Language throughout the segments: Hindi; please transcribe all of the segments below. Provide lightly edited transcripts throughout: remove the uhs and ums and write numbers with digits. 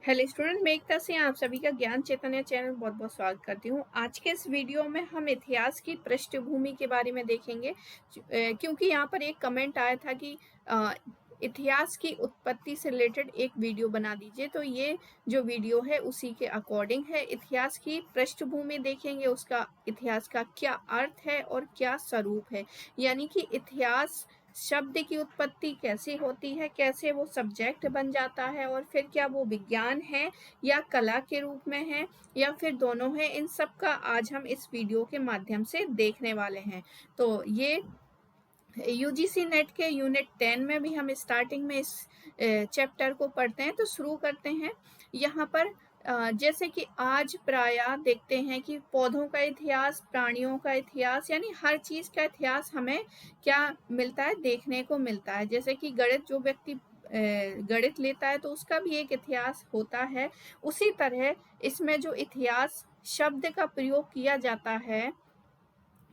हेलो स्टूडेंट, मैं एकता सिंह आप सभी का ज्ञान चैतन्य चैनल बहुत बहुत स्वागत करती हूँ। आज के इस वीडियो में हम इतिहास की पृष्ठभूमि के बारे में देखेंगे क्योंकि यहाँ पर एक कमेंट आया था कि इतिहास की उत्पत्ति से रिलेटेड एक वीडियो बना दीजिए। तो ये जो वीडियो है उसी के अकॉर्डिंग है। इतिहास की पृष्ठभूमि देखेंगे, उसका इतिहास का क्या अर्थ है और क्या स्वरूप है, यानी कि इतिहास शब्द की उत्पत्ति कैसे होती है, कैसे वो सब्जेक्ट बन जाता है और फिर क्या वो विज्ञान है या कला के रूप में है या फिर दोनों है। इन सब का आज हम इस वीडियो के माध्यम से देखने वाले हैं। तो ये यूजीसी नेट के यूनिट 10 में भी हम स्टार्टिंग में इस चैप्टर को पढ़ते हैं। तो शुरू करते हैं। यहाँ पर जैसे कि आज प्राय देखते हैं कि पौधों का इतिहास, प्राणियों का इतिहास, यानी हर चीज का इतिहास हमें क्या मिलता है, देखने को मिलता है। जैसे कि गणित, जो व्यक्ति गणित लेता है तो उसका भी एक इतिहास होता है। उसी तरह इसमें जो इतिहास शब्द का प्रयोग किया जाता है,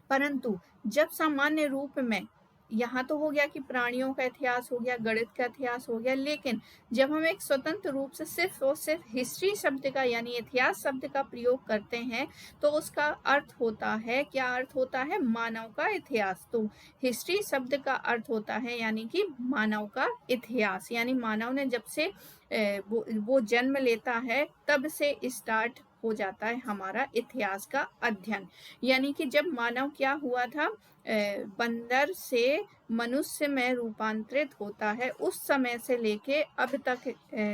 परंतु जब सामान्य रूप में, यहाँ तो हो गया कि प्राणियों का इतिहास हो गया, गणित का इतिहास हो गया, लेकिन जब हम एक स्वतंत्र रूप से सिर्फ और सिर्फ हिस्ट्री शब्द का यानी इतिहास शब्द का प्रयोग करते हैं तो उसका अर्थ होता है, क्या अर्थ होता है? मानव का इतिहास। तो हिस्ट्री शब्द का अर्थ होता है यानी कि मानव का इतिहास, यानी मानव ने जब से वो जन्म लेता है तब से स्टार्ट हो जाता है हमारा इतिहास का अध्ययन। यानी कि जब मानव क्या हुआ था, बंदर से मनुष्य में रूपांतरित होता है, उस समय से लेके अब तक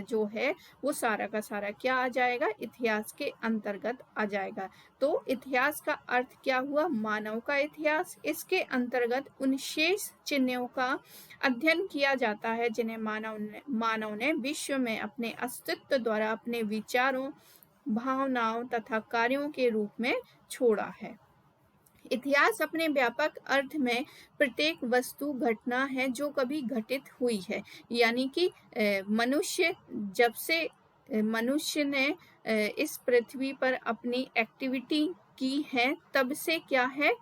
जो है वो सारा का सारा क्या आ जाएगा, इतिहास के अंतर्गत आ जाएगा। तो इतिहास का अर्थ क्या हुआ? मानव का इतिहास। इसके अंतर्गत उन शेष चिन्हों का अध्ययन किया जाता है जिन्हें मानव ने विश्व में अपने अस्तित्व द्वारा अपने विचारों, भावनाओं तथा कार्यों के रूप में छोड़ा है। इतिहास अपने व्यापक अर्थ में प्रत्येक वस्तु, घटना है जो कभी घटित हुई है। यानी कि मनुष्य, जब से मनुष्य ने इस पृथ्वी पर अपनी एक्टिविटी की है तब से क्या है,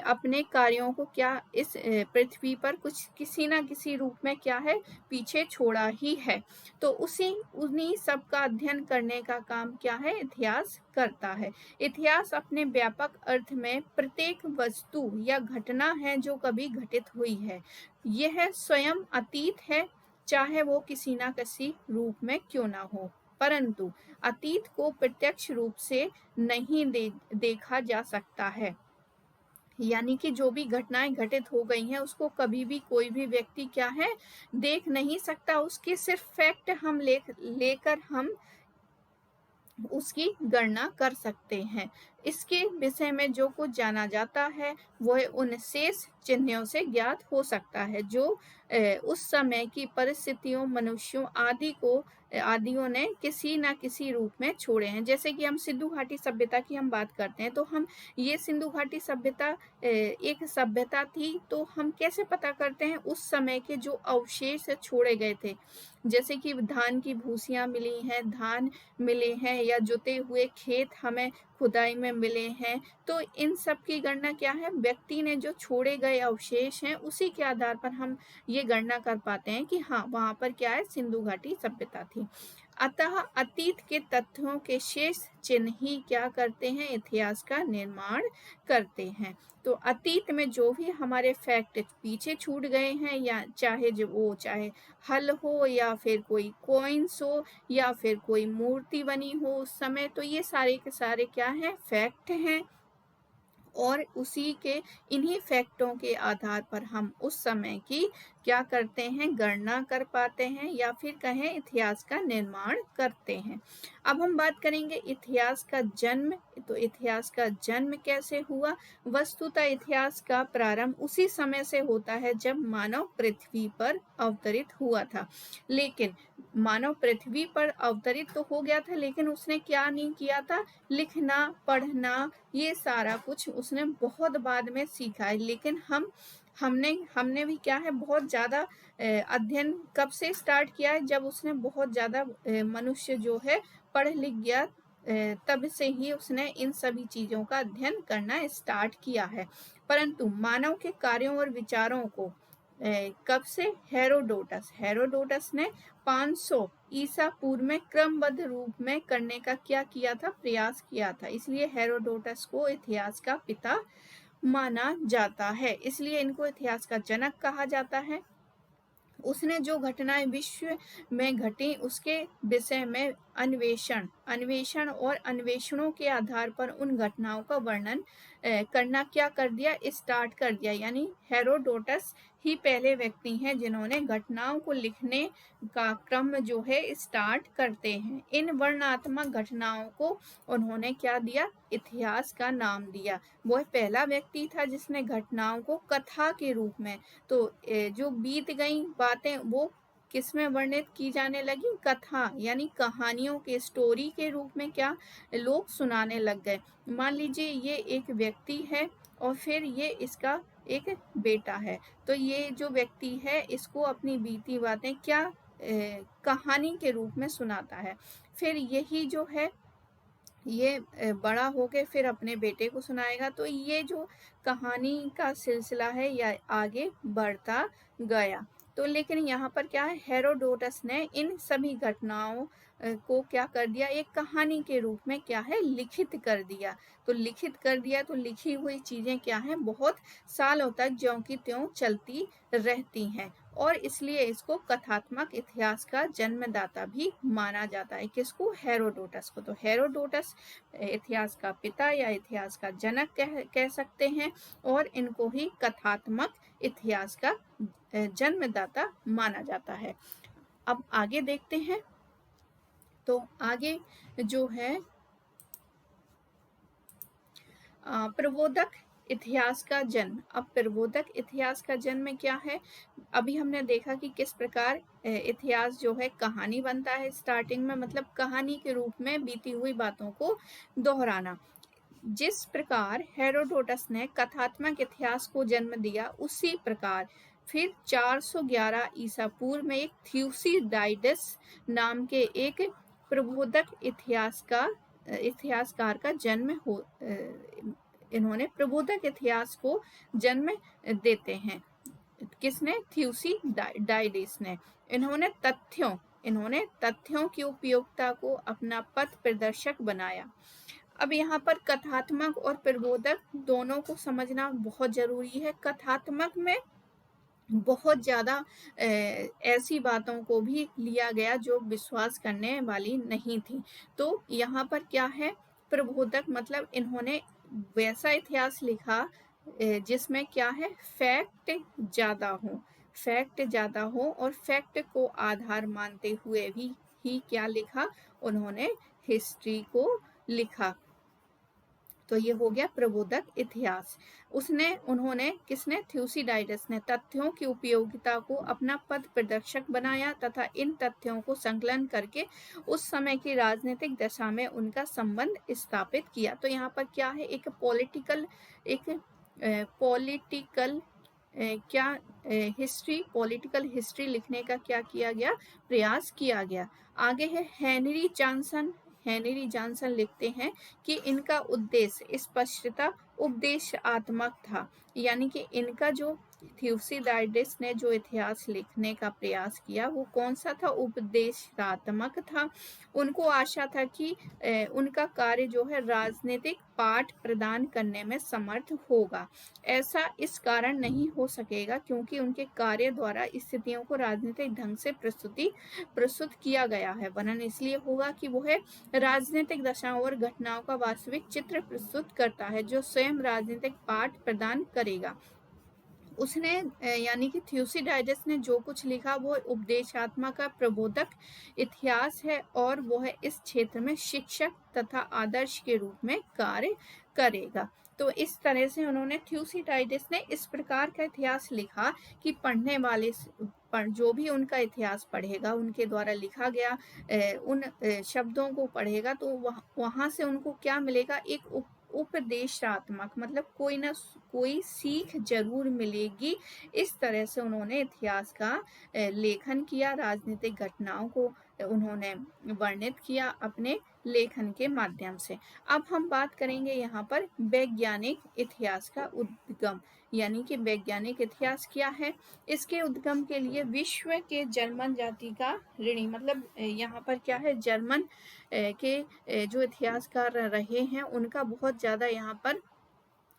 अपने कार्यों को क्या इस पृथ्वी पर कुछ किसी ना किसी रूप में क्या है, पीछे छोड़ा ही है। तो उन्हीं सब का अध्ययन करने का काम क्या है, इतिहास करता है। इतिहास अपने व्यापक अर्थ में प्रत्येक वस्तु या घटना है जो कभी घटित हुई है। यह स्वयं अतीत है, चाहे वो किसी ना किसी रूप में क्यों ना हो, परंतु अतीत को प्रत्यक्ष रूप से नहीं देखा जा सकता है। यानी कि जो भी घटनाएं घटित हो गई हैं उसको कभी भी कोई भी व्यक्ति क्या है, देख नहीं सकता। उसके सिर्फ फैक्ट हम लेकर हम उसकी गणना कर सकते हैं। इसके विषय में जो कुछ जाना जाता है वह उन शेष चिन्हों से ज्ञात हो सकता है जो उस समय की परिस्थितियों, मनुष्यों आदियों ने किसी ना किसी रूप में छोड़े हैं। जैसे कि हम सिंधु घाटी सभ्यता की हम बात करते हैं तो हम ये सिंधु घाटी सभ्यता एक सभ्यता थी, तो हम कैसे पता करते हैं? उस समय के जो अवशेष छोड़े गए थे, जैसे कि धान की भूसियां मिली हैं, धान मिले हैं या जुते हुए खेत हमें खुदाई में मिले हैं, तो इन सब की गणना क्या है, व्यक्ति ने जो छोड़े गए अवशेष हैं उसी के आधार पर हम ये गणना कर पाते हैं कि हाँ, वहां पर क्या है, सिंधु घाटी सभ्यता थी। अतः अतीत के तथ्यों के शेष चिन्ह ही क्या करते हैं, इतिहास का निर्माण करते हैं। तो अतीत में जो भी हमारे फैक्ट पीछे छूट गए हैं, या चाहे हल हो या फिर कोई कॉइन्स हो या फिर कोई मूर्ति बनी हो उस समय, तो ये सारे के सारे क्या हैं, फैक्ट हैं। और उसी के इन्हीं फैक्टों के आधार पर हम उस समय की क्या करते हैं, गणना कर पाते हैं या फिर कहें इतिहास का निर्माण करते हैं। अब हम बात करेंगे इतिहास का जन्म। तो इतिहास का जन्म कैसे हुआ? वस्तुतः इतिहास का प्रारंभ उसी समय से होता है जब मानव पृथ्वी पर अवतरित हुआ था। लेकिन मानव पृथ्वी पर अवतरित तो हो गया था, लेकिन उसने क्या नहीं किया था, लिखना, पढ़ना, ये सारा कुछ उसने बहुत बाद में सीखा है। लेकिन हमने भी क्या है, बहुत ज्यादा अध्ययन कब से स्टार्ट किया है, जब उसने बहुत ज्यादा मनुष्य जो है पढ़ लिख गया, तब से ही उसने इन सभी चीजों का अध्ययन करना स्टार्ट किया है। परंतु मानव के कार्यों और विचारों को कब से? हेरोडोटस ने 500 ईसा पूर्व में क्रमबद्ध रूप में करने का क्या किया था? प्रयास किया था। इसलिए हेरोडोटस को इतिहास का पिता माना जाता है, इसलिए इनको इतिहास का जनक कहा जाता है। उसने जो घटनाएं विश्व में घटी उसके विषय में अन्वेषण और अन्वेषणों के आधार पर उन घटनाओं का वर्णन करना क्या कर दिया? स्टार्ट कर दिया। यानी हेरोडोटस ही पहले व्यक्ति हैं जिन्होंने घटनाओं को लिखने का क्रम जो है स्टार्ट करते हैं। इन वर्णनात्मक घटनाओं को उन्होंने क्या दिया? इतिहास का नाम दिया। वह पहला व्यक्ति था जिसने घटनाओं को कथा के रूप में, तो जो बीत गई बातें वो किस में वर्णित की जाने लगी? कथा यानी कहानियों के, स्टोरी के रूप में क्या लोग सुनाने लग गए। मान लीजिए ये एक व्यक्ति है और फिर ये इसका एक बेटा है, तो ये जो व्यक्ति है इसको अपनी बीती बातें क्या कहानी के रूप में सुनाता है। फिर यही जो है ये बड़ा होके फिर अपने बेटे को सुनाएगा। तो ये जो कहानी का सिलसिला है यह आगे बढ़ता गया। तो लेकिन यहाँ पर क्या है, हेरोडोटस ने इन सभी घटनाओं को क्या कर दिया? एक कहानी के रूप में क्या है? लिखित कर दिया। तो लिखित कर दिया तो लिखी हुई चीजें क्या है? बहुत सालों तक ज्यों की त्यों चलती रहती हैं, और इसलिए इसको कथात्मक इतिहास का जन्मदाता भी माना जाता है। किसको? हेरोडोटस को। तो हेरोडोटस इतिहास का पिता या इतिहास का जनक कह सकते हैं, और इनको ही कथात्मक इतिहास का जन्मदाता माना जाता है। अब आगे देखते हैं। तो आगे जो है प्रबोधक इतिहास का जन्म। अब प्रबोधक इतिहास का जन्म क्या है? अभी हमने देखा कि किस प्रकार इतिहास जो है कहानी बनता है स्टार्टिंग में, मतलब कहानी के रूप में बीती हुई बातों को दोहराना। जिस प्रकार हेरोडोटस ने कथात्मक इतिहास को जन्म दिया, उसी प्रकार फिर 411 ईसा पूर्व में एक थ्यूसिडाइडस नाम के एक प्रबोधक इतिहासकार का जन्म हो इन्होंने प्रबोधक इतिहास को जन्म देते हैं। किसने? थ्यूसिडाइडस ने। इन्होंने तथ्यों की उपयोगिता को अपना पथ प्रदर्शक बनाया। अब यहाँ पर कथात्मक और प्रबोधक दोनों को समझना बहुत जरूरी है। कथात्मक में बहुत ज्यादा ऐसी बातों को भी लिया गया जो विश्वास करने वाली नहीं थी। तो यहाँ पर क्या है? प्रबोधक मतलब इन्होंने वैसा इतिहास लिखा जिसमें क्या है? फैक्ट ज्यादा हो और फैक्ट को आधार मानते हुए भी ही क्या लिखा? उन्होंने हिस्ट्री को लिखा। तो ये हो गया प्रबोधक इतिहास। उन्होंने किसने? थ्यूसिडाइडस ने तथ्यों की उपयोगिता को अपना पथ प्रदर्शक बनाया तथा इन तथ्यों को संकलन करके उस समय की राजनीतिक दशा में उनका संबंध स्थापित किया। तो यहाँ पर क्या है? एक पॉलिटिकल पॉलिटिकल हिस्ट्री लिखने का क्या किया गया? प्रयास किया गया। आगे है हेनरी जॉनसन लिखते हैं कि इनका उद्देश्य स्पष्टता उपदेशात्मक था। यानी कि इनका जो थ्यूसिडाइडस ने जो इतिहास लिखने का प्रयास किया वो कौन सा था? उपदेशात्मक था। उनको आशा था कि उनका कार्य जो है राजनीतिक पाठ प्रदान करने में समर्थ होगा। ऐसा इस कारण नहीं हो सकेगा क्योंकि उनके कार्य द्वारा स्थितियों को राजनीतिक ढंग से प्रस्तुत किया गया है, वरन इसलिए होगा कि वह राजनीतिक दशाओं और घटनाओं का वास्तविक चित्र प्रस्तुत करता है जो स्वयं राजनीतिक पाठ प्रदान करेगा। उसने यानी कि थ्यूसिडाइडस ने जो कुछ लिखा वो उपदेशात्मक का प्रबोधक इतिहास है, और वो है इस क्षेत्र में शिक्षक तथा आदर्श के रूप में कार्य करेगा। तो इस तरह से उन्होंने थ्यूसिडाइडस ने इस प्रकार का इतिहास लिखा कि पढ़ने वाले जो भी उनका इतिहास पढ़ेगा, उनके द्वारा लिखा गया उन शब्दों को पढ़ेगा, तो वहां से उनको क्या मिलेगा? एक उपदेशात्मक, मतलब कोई ना कोई सीख जरूर मिलेगी। इस तरह से उन्होंने इतिहास का लेखन किया, राजनीतिक घटनाओं को उन्होंने वर्णित किया अपने लेखन के माध्यम से। अब हम बात करेंगे यहाँ पर वैज्ञानिक इतिहास का उद्गम, यानी कि वैज्ञानिक इतिहास क्या है। इसके उद्गम के लिए विश्व के जर्मन जाति का ऋणी, मतलब यहाँ पर क्या है, जर्मन के जो इतिहासकार रहे हैं उनका बहुत ज्यादा यहाँ पर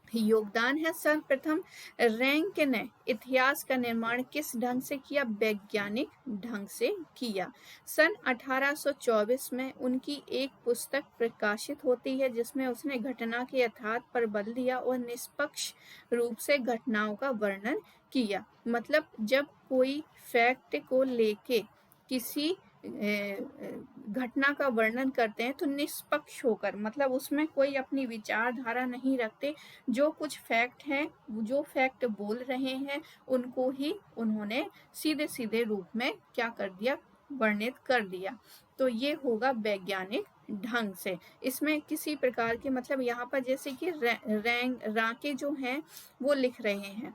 योगदान है। सर्वप्रथम रैंक ने इतिहास का निर्माण किस ढंग से किया, वैज्ञानिक ढंग से किया। सन 1824 में उनकी एक पुस्तक प्रकाशित होती है जिसमें उसने घटना के यथार्थ पर बल दिया और निष्पक्ष रूप से घटनाओं का वर्णन किया। मतलब जब कोई फैक्ट को लेके किसी घटना का वर्णन करते हैं तो निष्पक्ष होकर, मतलब उसमें कोई अपनी विचारधारा नहीं रखते, जो कुछ फैक्ट हैं, जो फैक्ट बोल रहे हैं उनको ही उन्होंने सीधे सीधे रूप में क्या कर दिया, वर्णित कर दिया। तो ये होगा वैज्ञानिक ढंग से। इसमें किसी प्रकार के, मतलब यहाँ पर जैसे कि राके जो हैं वो लिख रहे हैं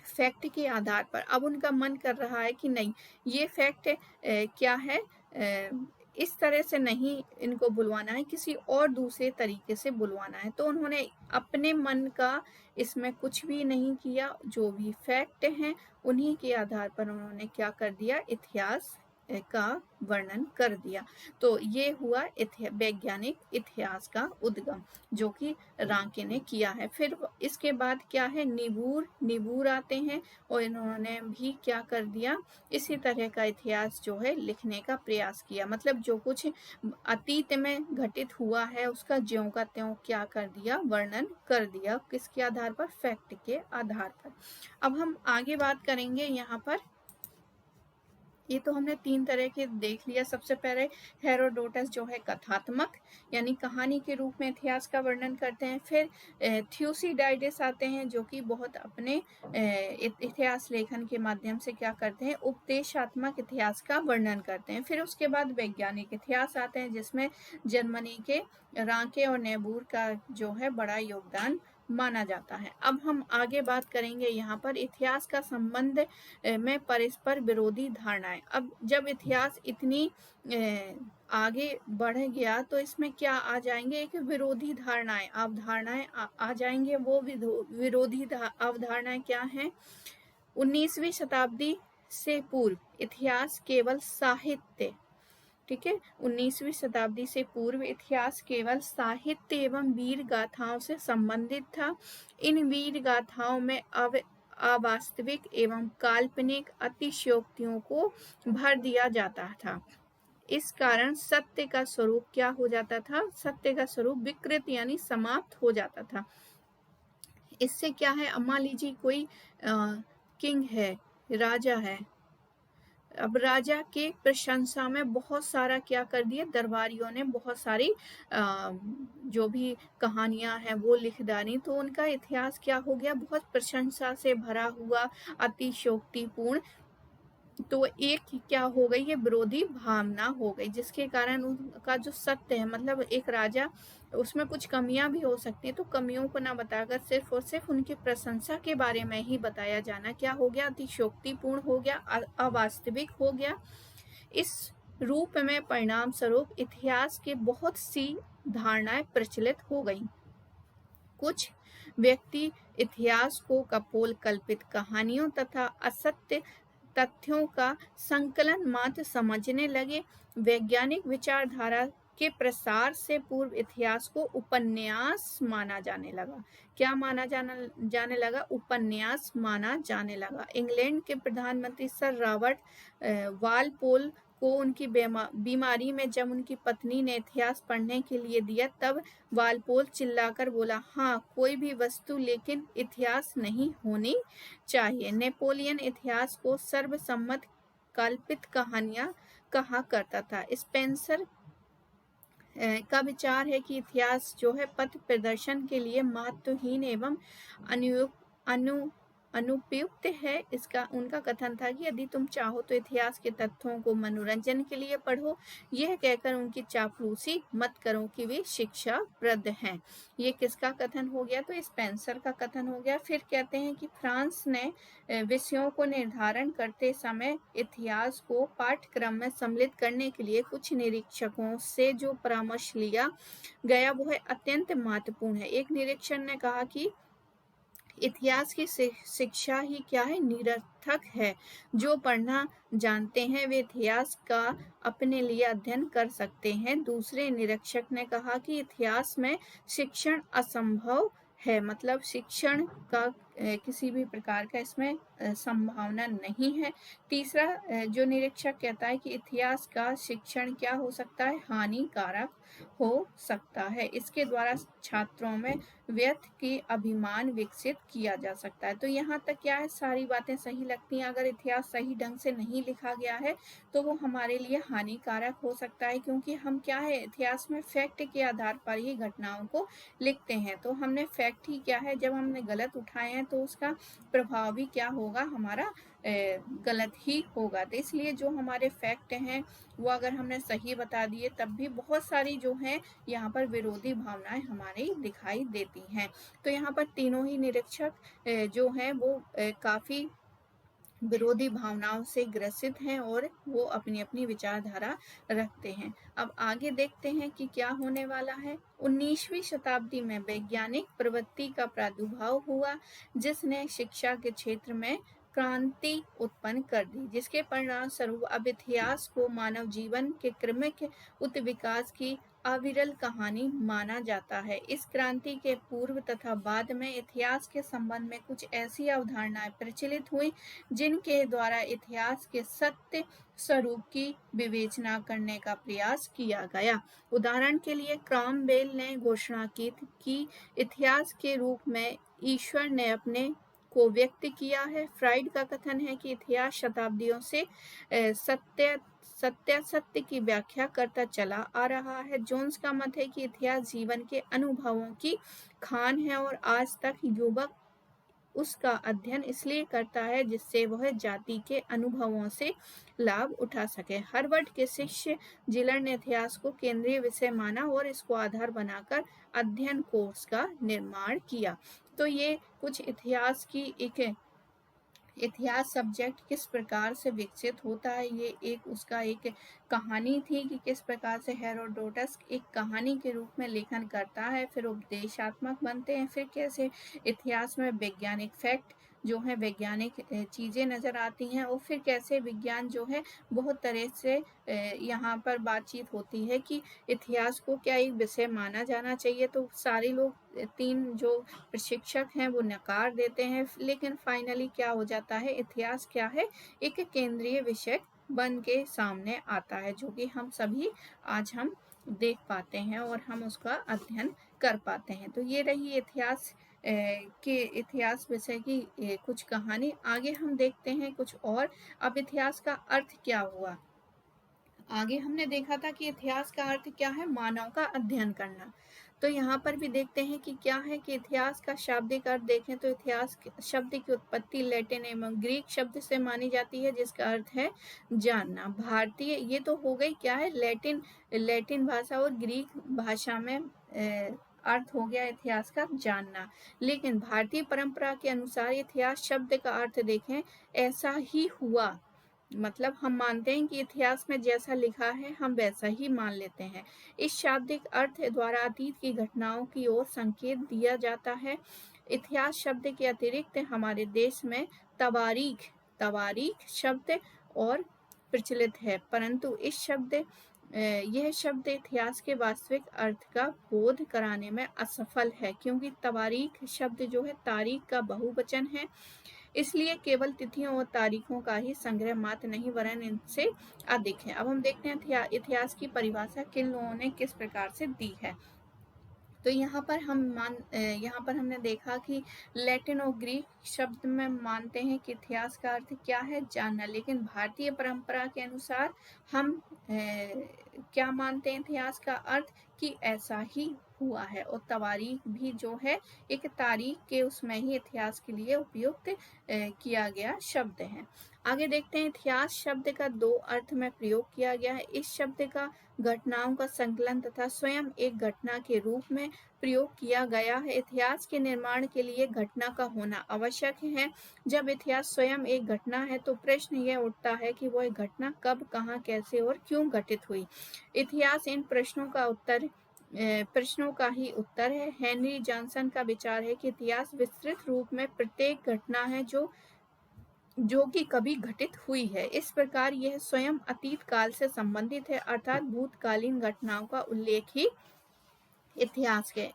फैक्ट के आधार पर। अब उनका मन कर रहा है कि नहीं, ये फैक्ट क्या है, इस तरह से नहीं इनको बुलवाना है, किसी और दूसरे तरीके से बुलवाना है। तो उन्होंने अपने मन का इसमें कुछ भी नहीं किया, जो भी फैक्ट हैं उन्हीं के आधार पर उन्होंने क्या कर दिया, इतिहास का वर्णन कर दिया। तो ये हुआ वैज्ञानिक इतिहास का उद्गम जो कि राके ने किया है। फिर इसके बाद क्या है, निबूर आते हैं और इन्होंने भी क्या कर दिया, इसी तरह का इतिहास जो है लिखने का प्रयास किया। मतलब जो कुछ अतीत में घटित हुआ है उसका ज्यों का त्यों क्या कर दिया, वर्णन कर दिया। किसके आधार पर, फैक्ट के आधार पर। अब हम आगे बात करेंगे यहाँ पर, ये तो हमने तीन तरह के देख लिया। सबसे पहले हेरोडोटस जो है कथात्मक यानी कहानी के रूप में इतिहास का वर्णन करते हैं। फिर थ्यूसिडाइडस आते हैं जो कि बहुत अपने इतिहास लेखन के माध्यम से क्या करते हैं, उपदेशात्मक इतिहास का वर्णन करते हैं। फिर उसके बाद वैज्ञानिक इतिहास आते हैं जिसमें जर्मनी के राके और नेबूर का जो है बड़ा योगदान माना जाता है। अब हम आगे बात करेंगे यहाँ पर इतिहास का संबंध में परस्पर विरोधी धारणाएं। अब जब इतिहास इतनी आगे बढ़ गया तो इसमें क्या आ जाएंगे, एक विरोधी धारणाएं, अवधारणाएं आ जाएंगे। वो विरोधी अवधारणाएं क्या हैं, 19वीं शताब्दी से पूर्व इतिहास केवल साहित्य, ठीक है, 19वीं शताब्दी से पूर्व इतिहास केवल साहित्य एवं वीर गाथाओं से संबंधित था। इन वीर गाथाओं में अवास्तविक एवं काल्पनिक अतिशयोक्तियों को भर दिया जाता था। इस कारण सत्य का स्वरूप क्या हो जाता था, सत्य का स्वरूप विकृत यानी समाप्त हो जाता था। इससे क्या है, मान लीजिए कोई किंग है, राजा है, अब राजा के प्रशंसा में बहुत सारा क्या कर दिया, दरबारियों ने बहुत सारी जो भी कहानियां हैं वो लिख डाली। तो उनका इतिहास क्या हो गया, बहुत प्रशंसा से भरा हुआ, अतिशयोक्तिपूर्ण। तो एक क्या हो गई, ये विरोधी भावना हो गई, जिसके कारण उनका जो सत्य है, मतलब एक राजा, उसमें कुछ कमियां भी हो सकती है, तो कमियों को ना बताकर सिर्फ और सिर्फ उनकी प्रशंसा के बारे में ही बताया जाना क्या हो गया, अतिशयोक्तिपूर्ण हो गया, अवास्तविक हो गया। इस रूप में परिणाम स्वरूप इतिहास के बहुत सी धारणाएं प्रचलित हो गई। कुछ व्यक्ति इतिहास को कपोल कल्पित कहानियों तथा असत्य तथ्यों का संकलन मात्र समझने लगे। वैज्ञानिक विचारधारा के प्रसार से पूर्व इतिहास को उपन्यास माना जाने लगा। क्या माना जाने लगा, उपन्यास माना जाने लगा। इंग्लैंड के प्रधानमंत्री सर रॉबर्ट वालपोल को उनकी बीमारी में जब उनकी पत्नी ने इतिहास पढ़ने के लिए दिया, तब वालपोल चिल्लाकर बोला, हाँ कोई भी वस्तु लेकिन इतिहास नहीं होनी चाहिए। नेपोलियन इतिहास को सर्वसम्मत कल्पित कहानियां कहा करता था। स्पेंसर का विचार है कि इतिहास जो है पथ प्रदर्शन के लिए महत्वहीन एवं अनुपयुक्त है। इसका उनका कथन था कि यदि तुम चाहो तो इतिहास के तथ्यों को मनोरंजन के लिए पढ़ो, यह कहकर उनकी चापलूसी मत करो कि वे शिक्षाप्रद हैं। ये किसका कथन हो गया? तो स्पेंसर का कथन हो गया। फिर कहते हैं कि फ्रांस ने विषयों को निर्धारण करते समय इतिहास को पाठ्यक्रम में सम्मिलित करने के लिए कुछ निरीक्षकों से जो परामर्श लिया गया वो है अत्यंत महत्वपूर्ण है। एक निरीक्षण ने कहा कि इतिहास की शिक्षा ही क्या है? निरर्थक है। जो पढ़ना जानते हैं वे इतिहास का अपने लिए अध्ययन कर सकते हैं। दूसरे निरीक्षक ने कहा कि इतिहास में शिक्षण असंभव है, मतलब शिक्षण का किसी भी प्रकार का इसमें संभावना नहीं है। तीसरा जो निरीक्षक कहता है कि इतिहास का शिक्षण क्या हो सकता है? हानिकारक हो सकता है। इसके द्वारा छात्रों में व्यर्थ के अभिमान विकसित किया जा सकता है। तो यहाँ तक क्या है? सारी बातें सही लगती हैं। अगर इतिहास सही ढंग से नहीं लिखा गया है तो वो हमारे लिए हानिकारक हो सकता है, क्योंकि हम क्या है, इतिहास में फैक्ट के आधार पर ही घटनाओं को लिखते हैं। तो हमने फैक्ट ही क्या है, जब हमने गलत उठाए हैं तो उसका प्रभाव भी क्या होगा? हमारा गलत ही होगा। तो इसलिए जो हमारे फैक्ट हैं वो अगर हमने सही बता दिए तब भी बहुत सारी जो हैं यहाँ पर विरोधी भावनाएं हमारी दिखाई देती हैं। तो यहाँ पर तीनों ही निरीक्षक जो हैं वो काफी विरोधी भावनाओं से ग्रसित हैं और वो अपनी अपनी विचारधारा रखते हैं। अब आगे देखते हैं कि क्या होने वाला है। 19वीं शताब्दी में वैज्ञानिक प्रवृत्ति का प्रादुर्भाव हुआ जिसने शिक्षा के क्षेत्र में क्रांति उत्पन्न कर दी, जिसके परिणाम स्वरूप अब इतिहास को मानव जीवन के क्रमिक उत्विकास की अविरल कहानी माना जाता है। इस क्रांति के पूर्व तथा बाद में इतिहास के संबंध में कुछ ऐसी अवधारणाएं प्रचलित हुई जिनके द्वारा इतिहास के सत्य स्वरूप की विवेचना करने का प्रयास किया गया। उदाहरण के लिए क्रॉमवेल ने घोषणा की कि इतिहास के रूप में ईश्वर ने अपने को व्यक्त किया है। फ्राइड का कथन है कि इतिहास शताब्दियों से सत्य की व्याख्या करता चला आ रहा है। जोन्स का मत है कि इतिहास जीवन के अनुभवों की खान है और आज तक युवक उसका अध्ययन इसलिए करता है जिससे वह जाति के अनुभवों से लाभ उठा सके। हार्वर्ड के शिष्य जिलर ने इतिहास को केंद्रीय विषय माना और इसको आधार बनाकर अध्ययन कोर्स का निर्माण किया। तो ये कुछ इतिहास की इतिहास सब्जेक्ट किस प्रकार से विकसित होता है, ये एक उसका एक कहानी थी कि किस प्रकार से हेरोडोटस एक कहानी के रूप में लेखन करता है, फिर उपदेशात्मक बनते हैं, फिर कैसे इतिहास में वैज्ञानिक फैक्ट जो है वैज्ञानिक चीज़ें नज़र आती हैं, और फिर कैसे विज्ञान जो है बहुत तरह से यहाँ पर बातचीत होती है कि इतिहास को क्या एक विषय माना जाना चाहिए। तो सारे लोग तीन जो प्रशिक्षक हैं वो नकार देते हैं, लेकिन फाइनली क्या हो जाता है, इतिहास क्या है, एक केंद्रीय विषय बन के सामने आता है, जो कि हम सभी आज हम देख पाते हैं और हम उसका अध्ययन कर पाते हैं। तो ये रही इतिहास के इतिहास विषय की कुछ कहानी। आगे हम देखते हैं कुछ और। अब इतिहास का अर्थ क्या हुआ? आगे हमने देखा था कि इतिहास का अर्थ क्या है? मानव का अध्ययन करना। तो यहाँ पर भी देखते हैं कि क्या है कि इतिहास का शाब्दिक अर्थ देखें तो इतिहास शब्द की उत्पत्ति लैटिन एवं ग्रीक शब्द से मानी जाती है जिसका अर्थ है जानना। भारतीय, ये तो हो गई क्या है, लैटिन भाषा और ग्रीक भाषा में अर्थ हो गया इतिहास का जानना। लेकिन भारतीय परंपरा के अनुसार इतिहास शब्द का अर्थ देखें, ऐसा ही हुआ, मतलब हम मानते हैं कि इतिहास में जैसा लिखा है हम वैसा ही मान लेते हैं। इस शाब्दिक अर्थ द्वारा अतीत की घटनाओं की ओर संकेत दिया जाता है। इतिहास शब्द के अतिरिक्त हमारे देश में तवारीख शब्द और प्रचलित है, परंतु यह शब्द इतिहास के वास्तविक अर्थ का बोध कराने में असफल है, क्योंकि तवारीख शब्द जो है तारीख का बहुवचन है, इसलिए केवल तिथियों और तारीखों का ही संग्रह मात्र नहीं वरन इनसे अधिक है। अब हम देखते हैं इतिहास की परिभाषा किन लोगों ने किस प्रकार से दी है। तो यहाँ पर हमने देखा कि लैटिन और ग्रीक शब्द में मानते हैं कि इतिहास का अर्थ क्या है? जानना। लेकिन भारतीय परंपरा के अनुसार हम क्या मानते हैं इतिहास का अर्थ? कि ऐसा ही हुआ है, और तवारीख भी जो है एक तारीख के उसमें ही इतिहास के लिए उपयुक्त किया गया शब्द है। आगे देखते हैं, इतिहास शब्द का दो अर्थ में प्रयोग किया गया है। इस शब्द का घटनाओं का संकलन तथा स्वयं एक घटना के रूप में प्रयोग किया गया है। इतिहास के निर्माण के लिए घटना का होना आवश्यक है। जब इतिहास स्वयं एक घटना है तो प्रश्न यह उठता है कि वह घटना कब, कहाँ, कैसे और क्यों घटित हुई। इतिहास इन प्रश्नों का ही उत्तर है। हेनरी जॉनसन का विचार है कि इतिहास विस्तृत रूप में प्रत्येक घटना है जो कि कभी घटित हुई है। इस प्रकार यह स्वयं अतीत काल से संबंधित है, अर्थात भूतकालीन घटनाओं का उल्लेख ही इतिहास है।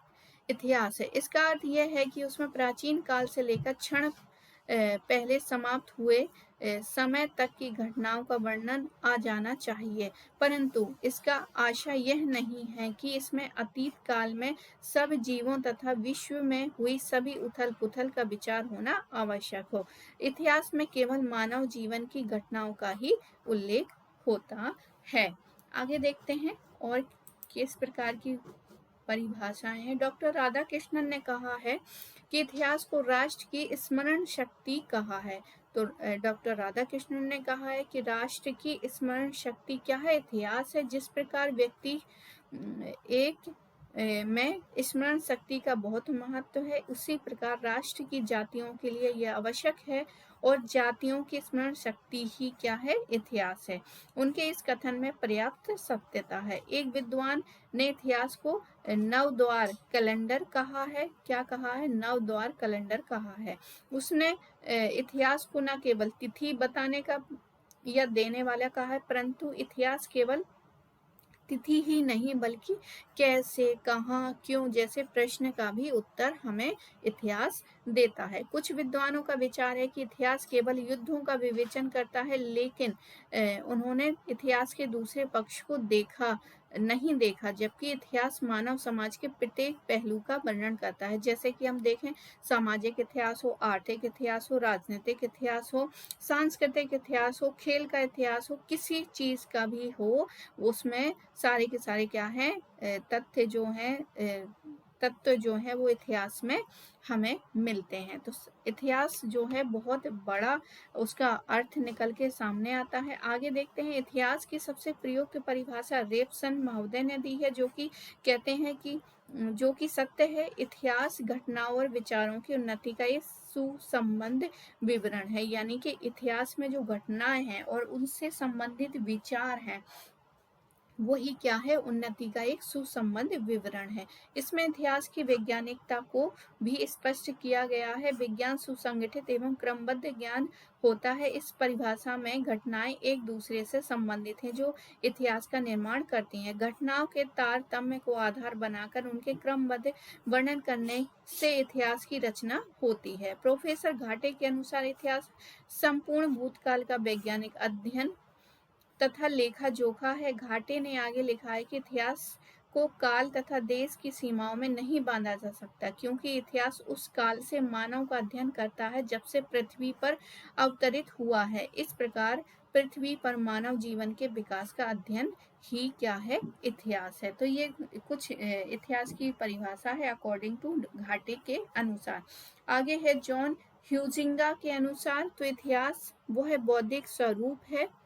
इसका अर्थ यह है कि उसमें प्राचीन काल से लेकर क्षण पहले समाप्त हुए समय तक की घटनाओं का वर्णन आ जाना चाहिए, परंतु इसका आशय यह नहीं है कि इसमें अतीत काल में सब जीवों तथा विश्व में हुई सभी उथल पुथल का विचार होना आवश्यक हो। इतिहास में केवल मानव जीवन की घटनाओं का ही उल्लेख होता है। आगे देखते हैं और किस प्रकार की परिभाषाएं हैं। डॉक्टर राधाकृष्णन ने कहा है कि इतिहास को राष्ट्र की स्मरण शक्ति कहा है। तो डॉक्टर राधाकृष्णन ने कहा है कि राष्ट्र की स्मरण शक्ति क्या है? इतिहास है। जिस प्रकार व्यक्ति एक में स्मरण शक्ति का बहुत महत्व है, उसी प्रकार राष्ट्र की जातियों के लिए यह आवश्यक है, और जातियों की स्मरण शक्ति ही क्या है? इतिहास है। उनके इस कथन में पर्याप्त सत्यता है। एक विद्वान ने इतिहास को नवद्वार कैलेंडर कहा है। क्या कहा है? नवद्वार कैलेंडर कहा है। उसने इतिहास को न केवल तिथि बताने का या देने वाला कहा है, परंतु इतिहास केवल तिथि ही नहीं बल्कि कैसे, कहाँ, क्यों जैसे प्रश्न का भी उत्तर हमें इतिहास देता है। कुछ विद्वानों का विचार है कि इतिहास केवल युद्धों का विवेचन करता है, लेकिन उन्होंने इतिहास के दूसरे पक्ष को नहीं देखा, जबकि इतिहास मानव समाज के प्रत्येक पहलू का वर्णन करता है। जैसे कि हम देखें, सामाजिक इतिहास हो, आर्थिक इतिहास हो, राजनीतिक इतिहास हो, सांस्कृतिक इतिहास हो, खेल का इतिहास हो, किसी चीज का भी हो, उसमें सारे के सारे क्या है? तत्व जो है वो इतिहास में हमें मिलते हैं। तो इतिहास जो है बहुत बड़ा उसका अर्थ निकल के सामने आता है। आगे देखते हैं, इतिहास की सबसे प्रयुक्त परिभाषा रेवसन महोदय ने दी है, जो कि कहते हैं कि जो कि सत्य है, इतिहास घटनाओं और विचारों की उन्नति का एक सुसंबद्ध विवरण है। यानी कि इतिहास में जो घटनाएं हैं और उनसे संबंधित विचार हैं, वही क्या है? उन्नति का एक सुसंबद्ध विवरण है। इसमें इतिहास की वैज्ञानिकता को भी स्पष्ट किया गया है। विज्ञान सुसंगठित एवं क्रमबद्ध ज्ञान होता है। इस परिभाषा में घटनाएं एक दूसरे से संबंधित हैं जो इतिहास का निर्माण करती हैं। घटनाओं के तारतम्य को आधार बनाकर उनके क्रमबद्ध वर्णन करने से इतिहास की रचना होती है। प्रोफेसर घाटे के अनुसार इतिहास संपूर्ण भूतकाल का वैज्ञानिक अध्ययन तथा लेखा जोखा है। घाटे ने आगे लिखा है कि इतिहास को काल तथा देश की सीमाओं में नहीं बांधा जा सकता, क्योंकि इतिहास उस काल से मानव का अध्ययन करता है जब से पृथ्वी पर अवतरित हुआ है। इस प्रकार पृथ्वी पर मानव जीवन के विकास का अध्ययन ही क्या है? इतिहास है। तो ये कुछ इतिहास की परिभाषा है अकॉर्डिंग टू घाटे के अनुसार। आगे है जॉन ह्यूजिंगा के अनुसार, तो इतिहास वह बौद्धिक स्वरूप है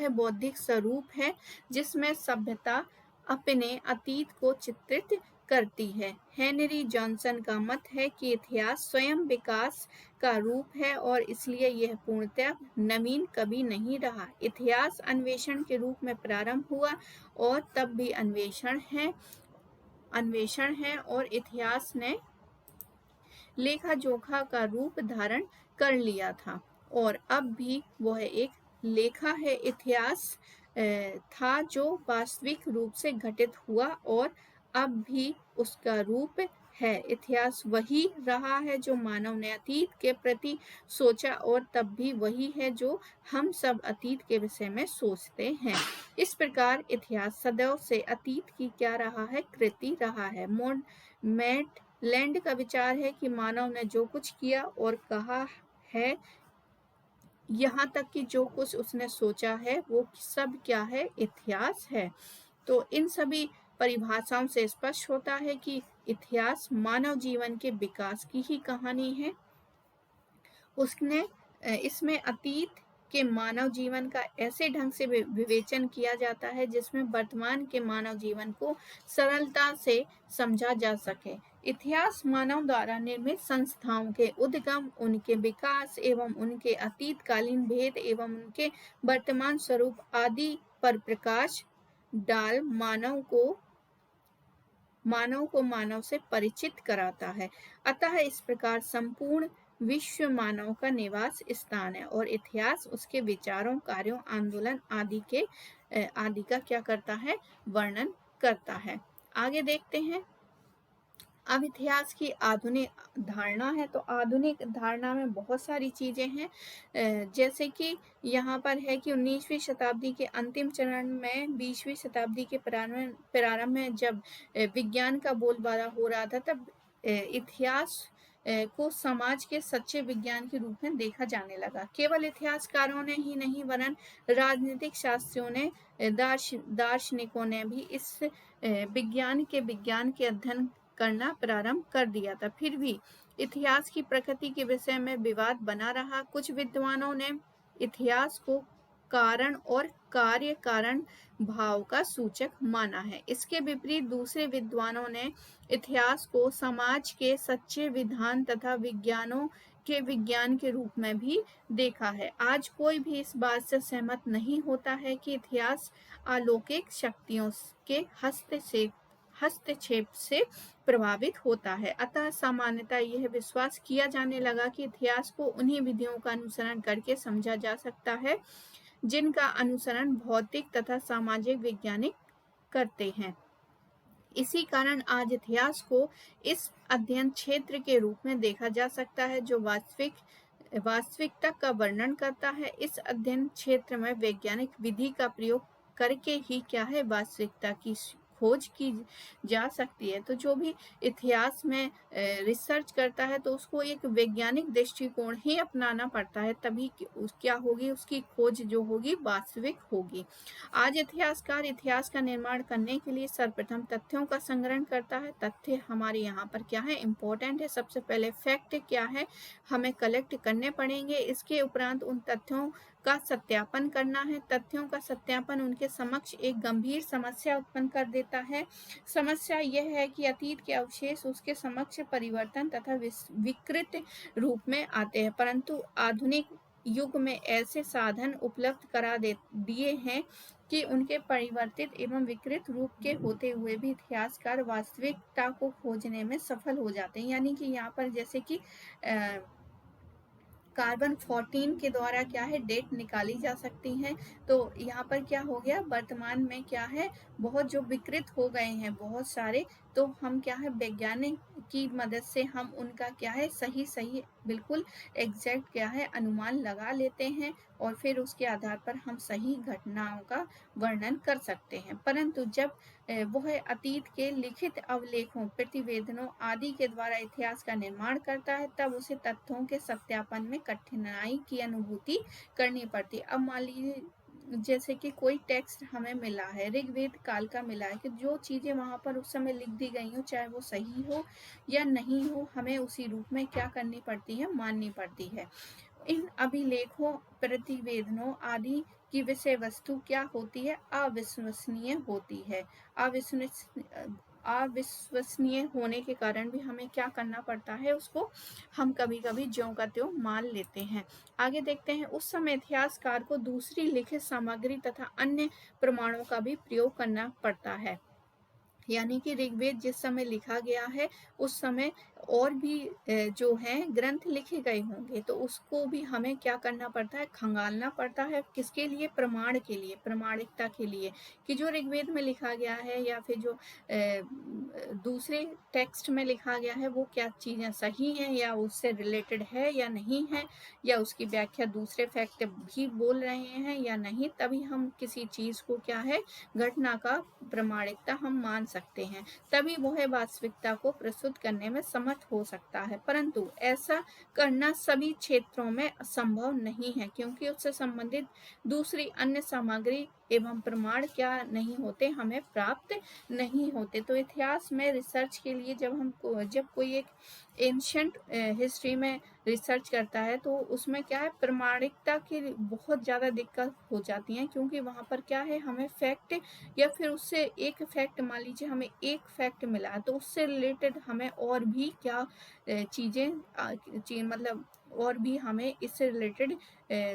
बौद्धिक स्वरूप है जिसमें सभ्यता अपने अतीत को चित्रित करती है। हेनरी जॉनसन का मत है कि इतिहास स्वयं विकास का रूप है और इसलिए यह पूर्णतः नवीन कभी नहीं रहा। इतिहास अन्वेषण के रूप में प्रारंभ हुआ और तब भी अन्वेषण है और इतिहास ने लेखा जोखा का रूप धारण कर लिया था और अब भी वह एक लेखा है। इतिहास था जो वास्तविक रूप से घटित हुआ और अब भी उसका रूप है। इतिहास वही रहा है जो मानव ने अतीत के प्रति सोचा और तब भी वही है जो हम सब अतीत के विषय में सोचते हैं। इस प्रकार इतिहास सदैव से अतीत की क्या रहा है? कृति रहा है। मैट लैंड का विचार है कि मानव ने जो कुछ किया और कहा है, यहाँ तक कि जो कुछ उसने सोचा है, वो सब क्या है? इतिहास है। तो इन सभी परिभाषाओं से स्पष्ट होता है कि इतिहास मानव जीवन के विकास की ही कहानी है। उसने इसमें अतीत के मानव जीवन का ऐसे ढंग से विवेचन किया जाता है जिसमें वर्तमान के मानव जीवन को सरलता से समझा जा सके। इतिहास मानव द्वारा निर्मित संस्थाओं के उद्गम, उनके विकास एवं उनके अतीतकालीन भेद एवं उनके वर्तमान स्वरूप आदि पर प्रकाश डाल मानव से परिचित कराता है। अतः इस प्रकार संपूर्ण विश्व मानव का निवास स्थान है और इतिहास उसके विचारों, कार्यों, आंदोलन आदि का क्या करता है, वर्णन करता है। आगे देखते हैं। अब इतिहास की आधुनिक धारणा है, तो आधुनिक धारणा में बहुत सारी चीजें हैं, जैसे कि यहाँ पर है कि 19वीं शताब्दी के अंतिम चरण में 20वीं शताब्दी के प्रारंभ में जब विज्ञान का बोलबाला हो रहा था, तब इतिहास को समाज के सच्चे विज्ञान के रूप में देखा जाने लगा। केवल इतिहासकारों ने ही नहीं वरन राजनीतिक शास्त्रियों ने, दार्शनिकों ने भी इस विज्ञान के अध्ययन करना प्रारंभ कर दिया था। फिर भी इतिहास की प्रकृति के विषय में विवाद बना रहा। कुछ विद्वानों ने इतिहास को कारण और कार्य कारण भाव का सूचक माना है। इसके विपरीत दूसरे विद्वानों ने इतिहास को समाज के सच्चे विधान तथा विज्ञानों के विज्ञान के रूप में भी देखा है। आज कोई भी इस बात से सहमत नहीं होता है कि इतिहास अलौकिक शक्तियों के हस्तक्षेप से प्रभावित होता है। अतः सामान्यतः यह विश्वास किया जाने लगा कि इतिहास को उन्हीं विधियों का अनुसरण करके समझा जा सकता है जिनका अनुसरण भौतिक तथा सामाजिक वैज्ञानिक करते हैं। इसी कारण आज इतिहास को इस अध्ययन क्षेत्र के रूप में देखा जा सकता है जो वास्तविकता का वर्णन करता है। इस अध्ययन क्षेत्र में वैज्ञानिक विधि का प्रयोग करके ही क्या है, वास्तविकता की खोज की जा सकती है। तो जो भी इतिहास में रिसर्च करता है तो उसको एक वैज्ञानिक दृष्टिकोण ही अपनाना पड़ता है, तभी क्या होगी, उसकी खोज जो होगी वास्तविक होगी। आज इतिहासकार इतिहास का निर्माण करने के लिए सर्वप्रथम तथ्यों का संग्रहण करता है। तथ्य हमारे यहाँ पर क्या है, इम्पोर्टेंट है। सबसे पहले फैक्ट क्या है, हमें कलेक्ट करने पड़ेंगे। इसके उपरांत उन तथ्यों का सत्यापन करना है। तथ्यों का सत्यापन उनके समक्ष एक गंभीर समस्या उत्पन्न कर देता है। समस्या यह है कि अतीत के अवशेष उसके समक्ष परिवर्तन तथा विकृत रूप में आते हैं, परंतु आधुनिक युग में ऐसे साधन उपलब्ध करा दिए हैं कि उनके परिवर्तित एवं विकृत रूप के होते हुए भी इतिहासकार वास्तविकता को खोजने में सफल हो जाते हैं। यानी कि यहाँ पर जैसे कि कार्बन 14 के द्वारा क्या है, डेट निकाली जा सकती है। तो यहाँ पर क्या हो गया, वर्तमान में क्या है, बहुत जो विकृत हो गए हैं बहुत सारे, तो हम क्या है, वैज्ञानिक की मदद से हम उनका क्या है, सही बिल्कुल एग्जैक्ट क्या है, अनुमान लगा लेते हैं और फिर उसके आधार पर हम सही घटनाओं का वर्णन कर सकते हैं। परंतु जब वह अतीत के लिखित अवलेखों, प्रतिवेदनों आदि के द्वारा इतिहास का निर्माण करता है, तब उसे तथ्यों के सत्यापन में कठिनाई की अनुभूति करनी पड़ती है। अब मान लीजिए जैसे कि कोई टेक्स्ट हमें मिला है, ऋग्वेद काल का मिला है, कि जो चीजें वहां पर उस समय लिख दी गई हो, चाहे वो सही हो या नहीं हो, हमें उसी रूप में क्या करनी पड़ती है, माननी पड़ती है। इन अभिलेखों, प्रतिवेदनों आदि की विषय वस्तु क्या होती है, अविश्वसनीय होती है। अविश्वसनीय होने के कारण भी हमें क्या करना पड़ता है, उसको हम कभी कभी ज्यों का त्यों मान लेते हैं। आगे देखते हैं। उस समय इतिहासकार को दूसरी लिखित सामग्री तथा अन्य प्रमाणों का भी प्रयोग करना पड़ता है। यानी कि ऋग्वेद जिस समय लिखा गया है उस समय और भी जो हैं ग्रंथ लिखे गए होंगे, तो उसको भी हमें क्या करना पड़ता है, खंगालना पड़ता है। किसके लिए, प्रमाण के लिए, प्रमाणिकता के लिए, कि जो ऋग्वेद में लिखा गया है या फिर जो दूसरे टेक्स्ट में लिखा गया है वो क्या चीजें सही हैं या उससे रिलेटेड है या नहीं है, या उसकी व्याख्या दूसरे फैक्ट भी बोल रहे हैं या नहीं, तभी हम किसी चीज को क्या है, घटना का प्रमाणिकता हम मान सकते हैं, तभी वह वास्तविकता को प्रस्तुत करने में समर्थ हो सकता है। परंतु ऐसा करना सभी क्षेत्रों में संभव नहीं है, क्योंकि उससे संबंधित दूसरी अन्य सामग्री एवं प्रमाण क्या नहीं होते, हमें प्राप्त नहीं होते। तो इतिहास में रिसर्च के लिए जब कोई एक एंशंट हिस्ट्री में रिसर्च करता है तो उसमें क्या है, प्रमाणिकता की बहुत ज़्यादा दिक्कत हो जाती है, क्योंकि वहाँ पर क्या है, हमें फैक्ट या फिर उससे एक फैक्ट, मान लीजिए हमें एक फैक्ट मिला है तो उससे रिलेटेड हमें और भी क्या चीज़ें मतलब और भी हमें इससे रिलेटेड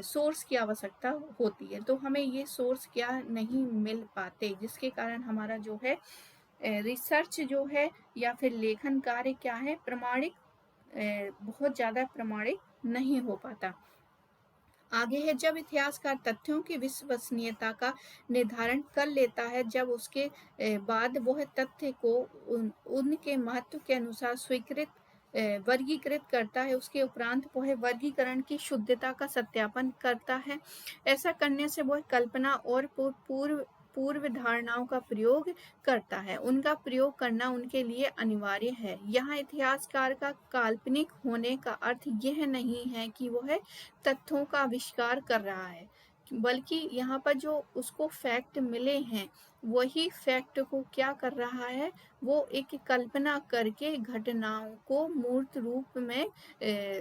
सोर्स की आवश्यकता होती है। तो हमें ये सोर्स क्या नहीं मिल पाते, जिसके कारण हमारा जो है रिसर्च जो है या फिर लेखन कार्य क्या है, प्रमाणिक बहुत ज़्यादा प्रमाणिक नहीं हो पाता। आगे है, जब इतिहासकार तथ्यों की विश्वसनीयता का निर्धारण कर लेता है, जब उसके बाद वह तथ्य को उनके महत्व के अनुसार स्वीकृत वर्गीकृत करता है, उसके उपरांत वह वर्गीकरण की शुद्धता का सत्यापन करता है। ऐसा करने से वह कल्पना और पूर्व धारणाओं का प्रयोग करता है, उनका प्रयोग करना उनके लिए अनिवार्य है। यहाँ इतिहासकार का काल्पनिक होने का अर्थ यह नहीं है कि वह तथ्यों का आविष्कार कर रहा है, बल्कि यहाँ पर जो उसको फैक्ट मिले हैं वही फैक्ट को क्या कर रहा है, वो एक कल्पना करके घटनाओं को मूर्त रूप में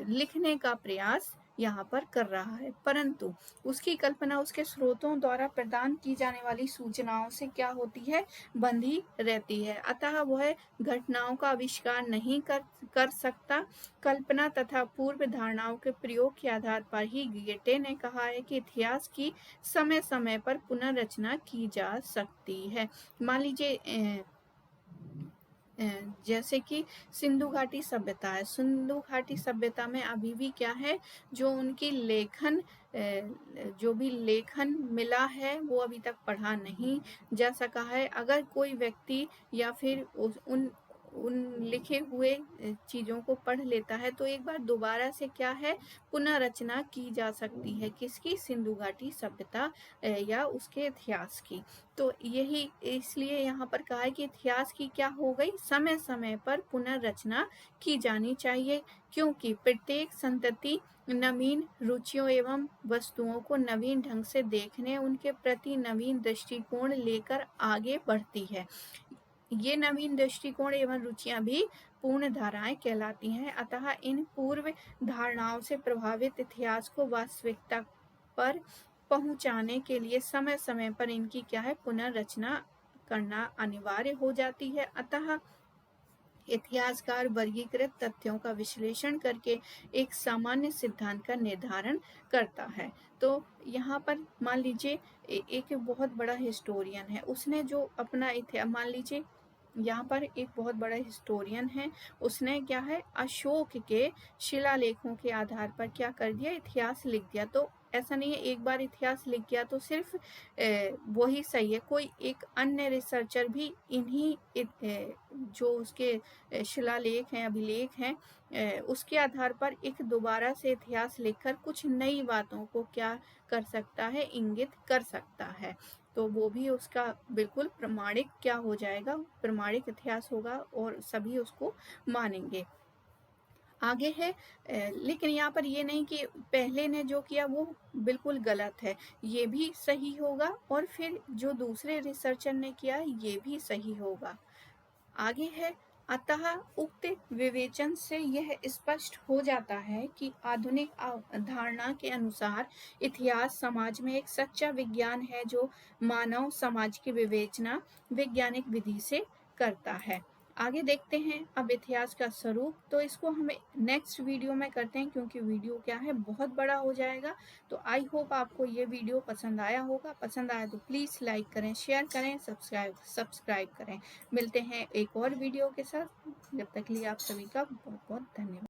लिखने का प्रयास यहाँ पर कर रहा है, परंतु उसकी कल्पना उसके स्रोतों द्वारा प्रदान की जाने वाली सूचनाओं से क्या होती है, बंधी रहती है। अतः वह घटनाओं का आविष्कार नहीं कर सकता। कल्पना तथा पूर्व धारणाओं के प्रयोग के आधार पर ही गेटे ने कहा है कि इतिहास की समय समय पर पुनर्रचना की जा सकती है। मान लीजिए जैसे कि सिंधु घाटी सभ्यता है, सिंधु घाटी सभ्यता में अभी भी क्या है, जो उनकी लेखन जो भी लेखन मिला है वो अभी तक पढ़ा नहीं जा सका है। अगर कोई व्यक्ति या फिर उन लिखे हुए चीज़ों को पढ़ लेता है तो एक बार दोबारा से क्या है, पुनर्रचना की जा सकती है, किसकी, सिंधु घाटी सभ्यता या उसके इतिहास की। तो यही इसलिए यहाँ पर कहा है कि इतिहास की क्या हो गई, समय समय पर पुनर्रचना की जानी चाहिए, क्योंकि प्रत्येक संतति नवीन रुचियों एवं वस्तुओं को नवीन ढंग से देखने, उनके प्रति नवीन दृष्टिकोण लेकर आगे बढ़ती है। ये नवीन दृष्टिकोण एवं रुचियां भी पूर्ण धाराएं कहलाती हैं। अतः इन पूर्व धारणाओं से प्रभावित इतिहास को वास्तविकता पर पहुंचाने के लिए समय समय पर इनकी क्या है, पुनर्रचना करना अनिवार्य हो जाती है। अतः इतिहासकार वर्गीकृत तथ्यों का विश्लेषण करके एक सामान्य सिद्धांत का निर्धारण करता है। तो यहाँ पर मान लीजिए एक बहुत बड़ा हिस्टोरियन है, उसने जो अपना इतिहास, मान लीजिए यहाँ पर एक बहुत बड़ा हिस्टोरियन है, उसने क्या है, अशोक के शिलालेखों के आधार पर क्या कर दिया, इतिहास लिख दिया। तो ऐसा नहीं है एक बार इतिहास लिख गया तो सिर्फ वही सही है, कोई एक अन्य रिसर्चर भी इन्हीं जो उसके शिलालेख हैं, अभिलेख हैं, उसके आधार पर एक दोबारा से इतिहास लिखकर कुछ नई बातों को क्या कर सकता है, इंगित कर सकता है। तो वो भी उसका बिल्कुल प्रमाणिक क्या हो जाएगा, प्रमाणिक इतिहास होगा और सभी उसको मानेंगे। आगे है लेकिन यहाँ पर ये नहीं कि पहले ने जो किया वो बिल्कुल गलत है, ये भी सही होगा, और फिर जो दूसरे रिसर्चर ने किया ये भी सही होगा। आगे है, अतः उक्त विवेचन से यह स्पष्ट हो जाता है कि आधुनिक धारणा के अनुसार इतिहास समाज में एक सच्चा विज्ञान है, जो मानव समाज की विवेचना वैज्ञानिक विधि से करता है। आगे देखते हैं अब इतिहास का स्वरूप, तो इसको हमें नेक्स्ट वीडियो में करते हैं, क्योंकि वीडियो क्या है, बहुत बड़ा हो जाएगा। तो आई होप आपको ये वीडियो पसंद आया होगा, पसंद आया तो प्लीज़ लाइक करें, शेयर करें, सब्सक्राइब करें। मिलते हैं एक और वीडियो के साथ, जब तक के लिए आप सभी का बहुत बहुत धन्यवाद।